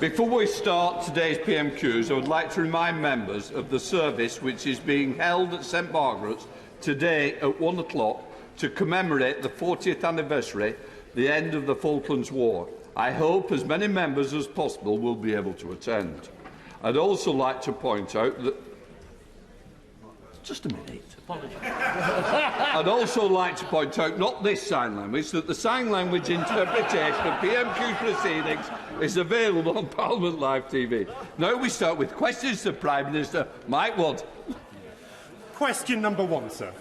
Before we start today's PMQs, I would like to remind members of the service which is being held at St Margaret's today at 1 o'clock to commemorate the 40th anniversary, the end of the Falklands War. I hope as many members as possible will be able to attend. I'd also like to point out that... Just a minute. I'd also like to point out, not this sign language, that the sign language interpretation of PMQ proceedings is available on Parliament Live TV. Now we start with questions to Prime Minister Mike Wood. Question number 1, sir.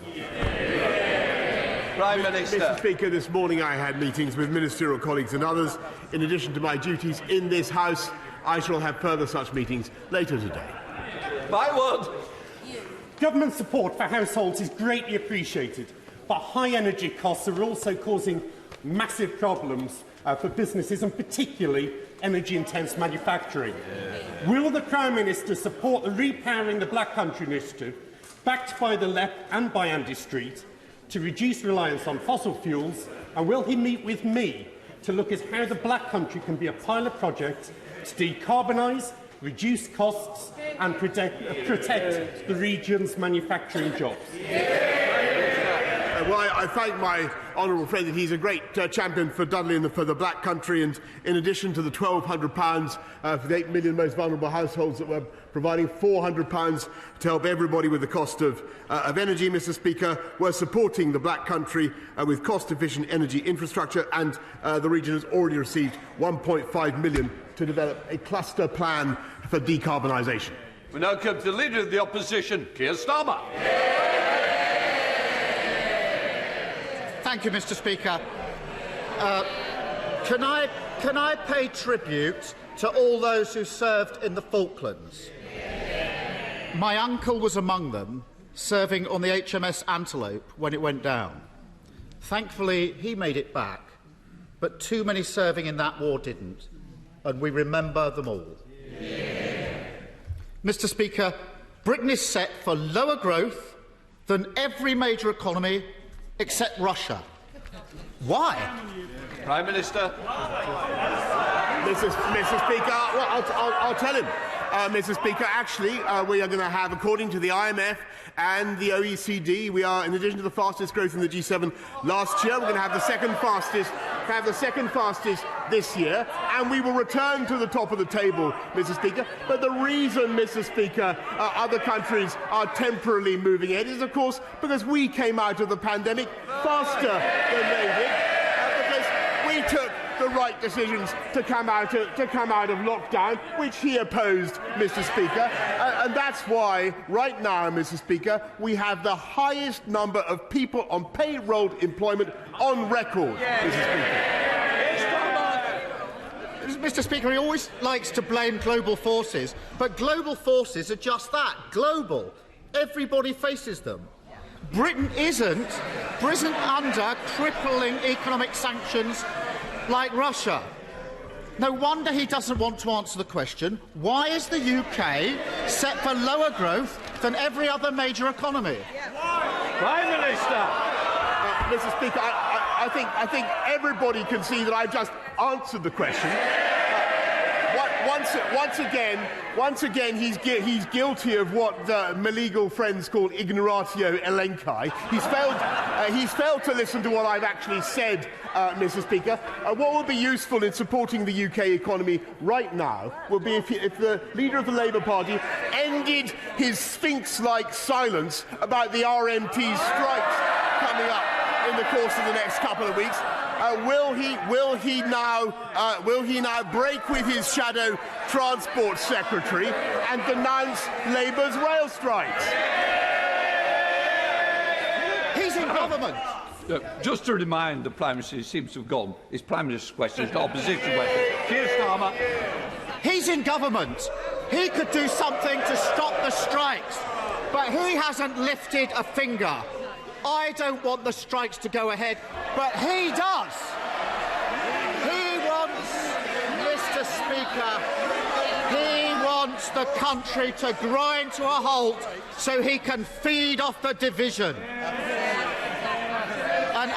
Prime Minister. Mr. Speaker, this morning I had meetings with ministerial colleagues and others. In addition to my duties in this House, I shall have further such meetings later today. Mike Wood. Government support for households is greatly appreciated, but high energy costs are also causing massive problems for businesses and particularly energy-intense manufacturing. Will the Prime Minister support the Repowering the Black Country initiative, backed by the LEP and by Andy Street, to reduce reliance on fossil fuels, and will he meet with me to look at how the Black Country can be a pilot project to decarbonise, reduce costs and protect the region's manufacturing jobs? Well, I thank my honourable friend that he's a great champion for Dudley and for the Black Country, and in addition to the £1,200 for the 8 million most vulnerable households that we're providing, £400 to help everybody with the cost of energy, Mr. Speaker. We're supporting the Black Country with cost-efficient energy infrastructure, and the region has already received £1.5 million to develop a cluster plan for decarbonisation. We now come to the Leader of the Opposition, Keir Starmer. Thank you, Mr. Speaker. Can I pay tribute to all those who served in the Falklands? My uncle was among them, serving on the HMS Antelope when it went down. Thankfully, he made it back, but too many serving in that war didn't, and we remember them all. Mr. Speaker, Britain is set for lower growth than every major economy except Russia. Why? Prime Minister. Mr. Speaker, well, I'll tell him. Mr. Speaker, actually, we are going to have, according to the IMF and the OECD, we are, in addition to the fastest growth in the G7 last year, we're going to have the second fastest this year, and we will return to the top of the table, Mr. Speaker. But the reason, Mr. Speaker, other countries are temporarily moving ahead is, of course, because we came out of the pandemic faster than they did, because we took the right decisions to come out of lockdown, which he opposed, Mr. Speaker. And that's why, right now, Mr. Speaker, we have the highest number of people on payroll employment on record, Mr. Speaker. Mr. Speaker, he always likes to blame global forces, but global forces are just that, global. Everybody faces them. Britain isn't under crippling economic sanctions like Russia. No wonder he doesn't want to answer the question, why is the UK set for lower growth than every other major economy? Prime Minister. Mr. Speaker, I think everybody can see that I've just answered the question. Once again, he's guilty of what my legal friends call ignoratio elenchi. He's failed to listen to what I've actually said, Mr. Speaker. What would be useful in supporting the UK economy right now would be if the leader of the Labour Party ended his sphinx-like silence about the RMT strikes coming up in the course of the next couple of weeks. Will he now break with his shadow Transport Secretary and denounce Labour's rail strikes? He's in government. Just to remind the Prime Minister, he seems to have gone. His Prime Minister's question is not opposition question. Keir Starmer. He's in government. He could do something to stop the strikes, but he hasn't lifted a finger. I don't want the strikes to go ahead, but he does. He wants, Mr. Speaker, he wants the country to grind to a halt so he can feed off the division. And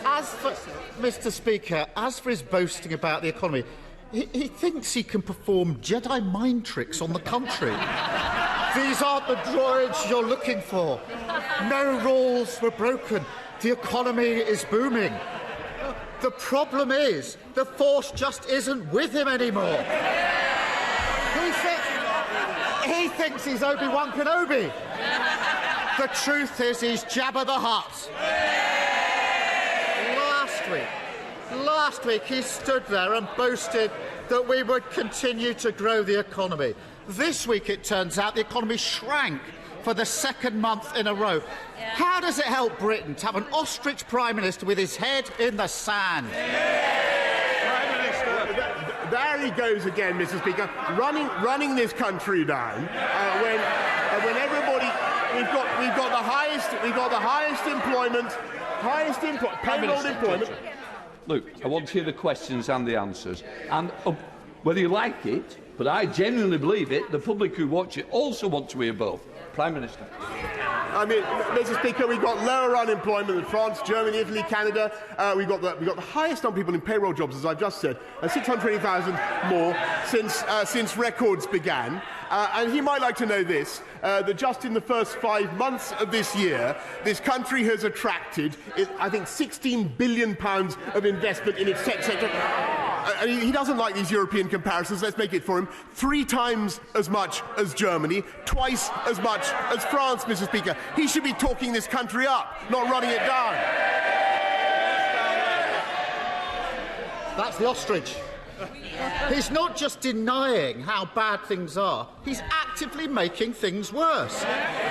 as for Mr. Speaker, as for his boasting about the economy, He thinks he can perform Jedi mind tricks on the country. These aren't the droids you're looking for. No rules were broken. The economy is booming. The problem is, the Force just isn't with him anymore. He thinks he's Obi-Wan Kenobi. The truth is, he's Jabba the Hut. Last week, he stood there and boasted that we would continue to grow the economy. This week, it turns out, the economy shrank for the second month in a row. How does it help Britain to have an ostrich Prime Minister with his head in the sand? Prime Minister, there he goes again, Mr. Speaker, running this country down when everybody we've got the highest employment, payroll employment. Look, I want to hear the questions and the answers, and whether you like it, but I genuinely believe it, the public who watch it also want to hear both. Prime Minister. I mean, Mr. Speaker, we've got lower unemployment than France, Germany, Italy, Canada. We've got the highest number of people in payroll jobs, as I've just said, 620,000 more since records began. And he might like to know this, that just in the first 5 months of this year, this country has attracted, I think, £16 billion of investment in its tech sector. He doesn't like these European comparisons. Let's make it for him. 3 times as much as Germany, twice as much as France, Mr. Speaker. He should be talking this country up, not running it down. That's the ostrich. He's not just denying how bad things are, he's actively making things worse.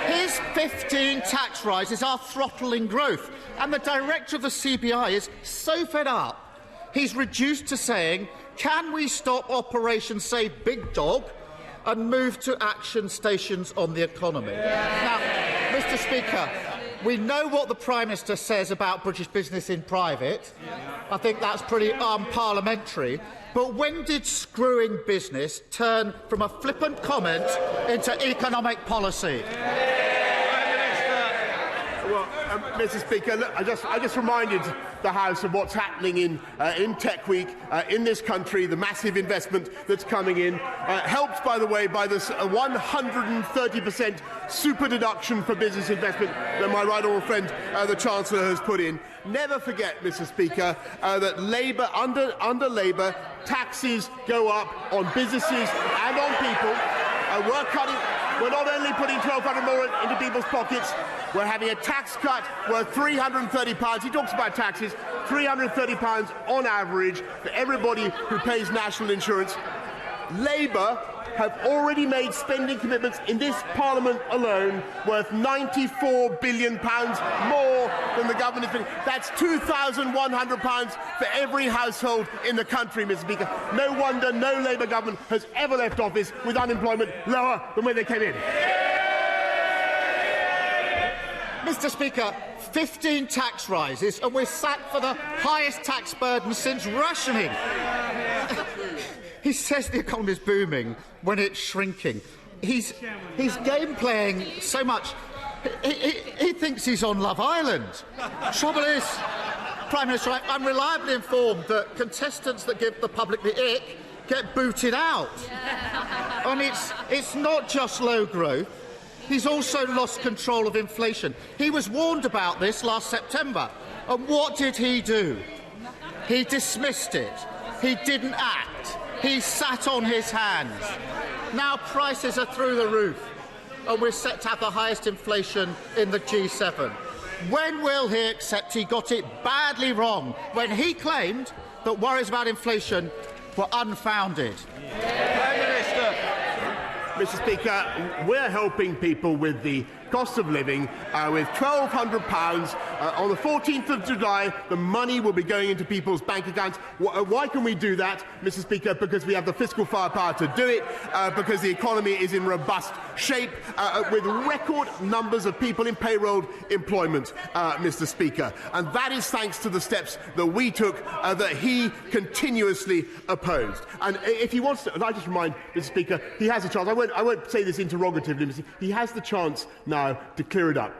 His 15 tax rises are throttling growth, and the director of the CBI is so fed up, he's reduced to saying, can we stop Operation Say Big Dog and move to action stations on the economy? Now, Mr. Speaker, we know what the Prime Minister says about British business in private. I think that's pretty unparliamentary. But when did screwing business turn from a flippant comment into economic policy? Well, Mr. Speaker, look, I just reminded the House of what's happening in Tech Week in this country, the massive investment that's coming in, helped, by the way, by this 130% super deduction for business investment that my right honourable friend, the Chancellor, has put in. Never forget, Mr. Speaker, that Labour, under Labour, taxes go up on businesses and on people. We're not only putting £1,200 more into people's pockets, we're having a tax cut worth £330. He talks about taxes, £330 on average for everybody who pays national insurance. Labour have already made spending commitments in this Parliament alone worth £94 billion more than the government has been. That's £2,100 for every household in the country, Mr. Speaker. No wonder no Labour government has ever left office with unemployment lower than when they came in. Mr. Speaker, 15 tax rises, and we're sacked for the highest tax burden since rationing. He says the economy is booming when it's shrinking. He's game-playing so much. He thinks he's on Love Island. Trouble is, Prime Minister, I'm reliably informed that contestants that give the public the ick get booted out. And it's not just low growth. He's also lost control of inflation. He was warned about this last September. And what did he do? He dismissed it. He didn't act. He sat on his hands. Now prices are through the roof, and we're set to have the highest inflation in the G7. When will he accept he got it badly wrong when he claimed that worries about inflation were unfounded? Prime Minister. Mr. Speaker, we're helping people with the cost of living with £1,200 on the 14th of July. The money will be going into people's bank accounts. Why can we do that, Mr. Speaker? Because we have the fiscal firepower to do it, because the economy is in robust shape, with record numbers of people in payroll employment, Mr. Speaker. And that is thanks to the steps that we took that he continuously opposed. And if he wants to, I just remind Mr. Speaker, he has a chance. I won't say this interrogatively, Mr. He has the chance now to clear it up.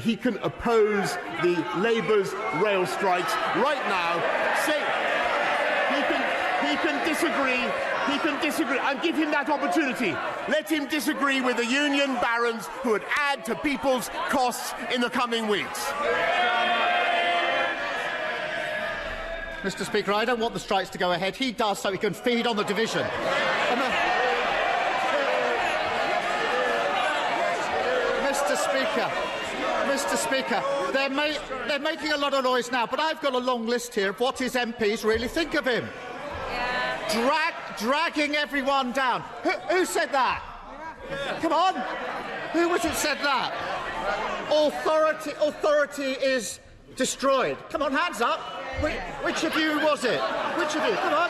He can oppose the Labour's rail strikes right now. He He can disagree. He can disagree, and give him that opportunity. Let him disagree with the union barons who would add to people's costs in the coming weeks. Mr. Speaker, I don't want the strikes to go ahead. He does so he can feed on the division. Mr. Speaker, they're making a lot of noise now, but I've got a long list here of what his MPs really think of him. Dragging everyone down. Who said that? Come on. Who was it said that? Authority is destroyed. Come on, hands up. Which of you was it? Which of you? Come on.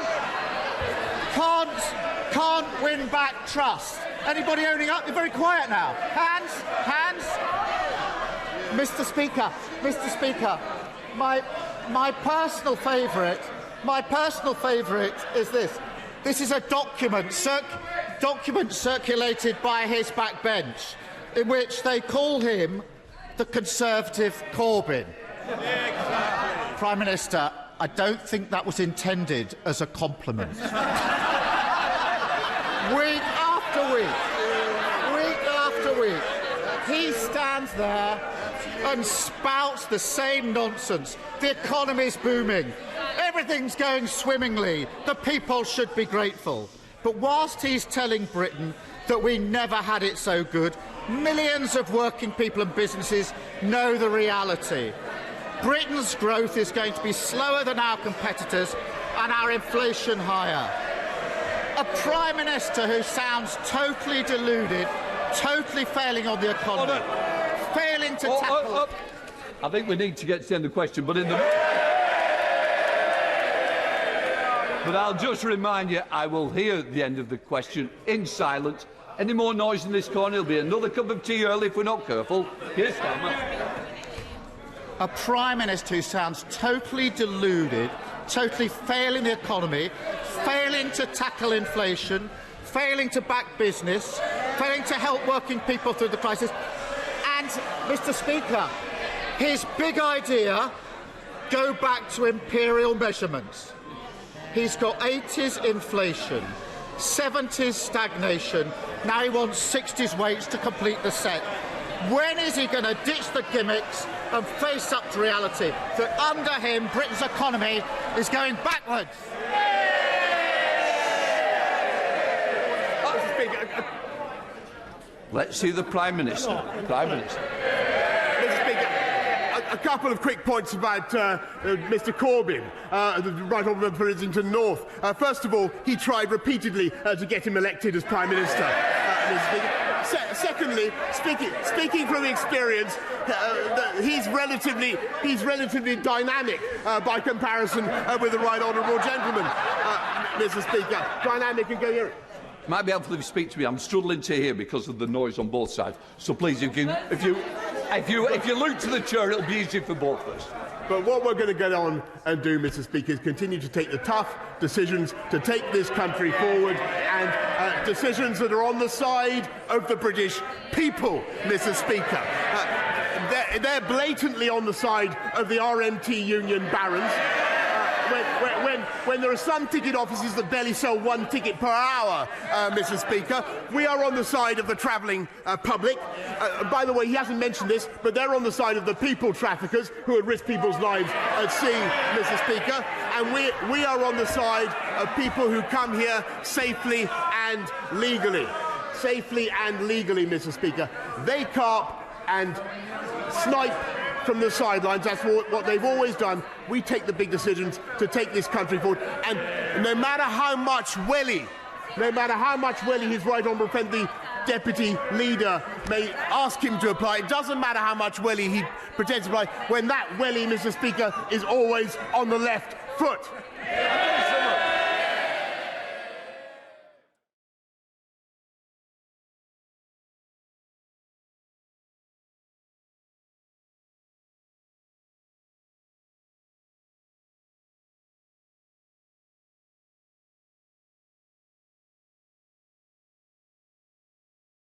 Can't win back trust. Anybody owning up? You're very quiet now. Hands. Mr. Speaker, my personal favourite is this. This is a document circulated by his backbench, in which they call him the Conservative Corbyn. Exactly. Prime Minister, I don't think that was intended as a compliment. Week after week, he stands there and spouts the same nonsense. The economy's booming. Everything's going swimmingly. The people should be grateful. But whilst he's telling Britain that we never had it so good, millions of working people and businesses know the reality. Britain's growth is going to be slower than our competitors and our inflation higher. A Prime Minister who sounds totally deluded, totally failing on the economy, failing to tackle... I think we need to get to the end of the question, but But I'll just remind you, I will hear the end of the question in silence. Any more noise in this corner, there'll be another cup of tea early if we're not careful. Keir Starmer. A Prime Minister who sounds totally deluded, totally failing the economy, failing to tackle inflation, failing to back business, failing to help working people through the crisis. And, Mr. Speaker, his big idea, go back to imperial measurements. He's got 80s inflation, 70s stagnation, now he wants 60s weights to complete the set. When is he going to ditch the gimmicks and face up to reality that under him Britain's economy is going backwards? Let's see the Prime Minister. Prime Minister. Mr. Speaker, a couple of quick points about Mr. Corbyn, the Right Honourable for Islington North. First of all, he tried repeatedly to get him elected as Prime Minister. Mr. Speaker. Secondly, speaking from experience, he's relatively dynamic by comparison with the Right Honourable gentleman, Mr. Speaker. Dynamic and coherent. Might be helpful if you speak to me. I'm struggling to hear because of the noise on both sides. So please, if you look to the chair, it'll be easy for both of us. But what we're going to get on and do, Mr. Speaker, is continue to take the tough decisions to take this country forward, and decisions that are on the side of the British people, Mr. Speaker. They're blatantly on the side of the RMT union barons. When there are some ticket offices that barely sell one ticket per hour, Mr. Speaker, we are on the side of the travelling public. By the way, he hasn't mentioned this, but they're on the side of the people traffickers who would risk people's lives at sea, Mr. Speaker. And we are on the side of people who come here safely and legally. Safely and legally, Mr. Speaker. They carp and snipe from the sidelines. That's what they've always done. We take the big decisions to take this country forward. And no matter how much welly his right honourable friend, the deputy leader, may ask him to apply, it doesn't matter how much welly he pretends to apply, when that welly, Mr. Speaker, is always on the left foot.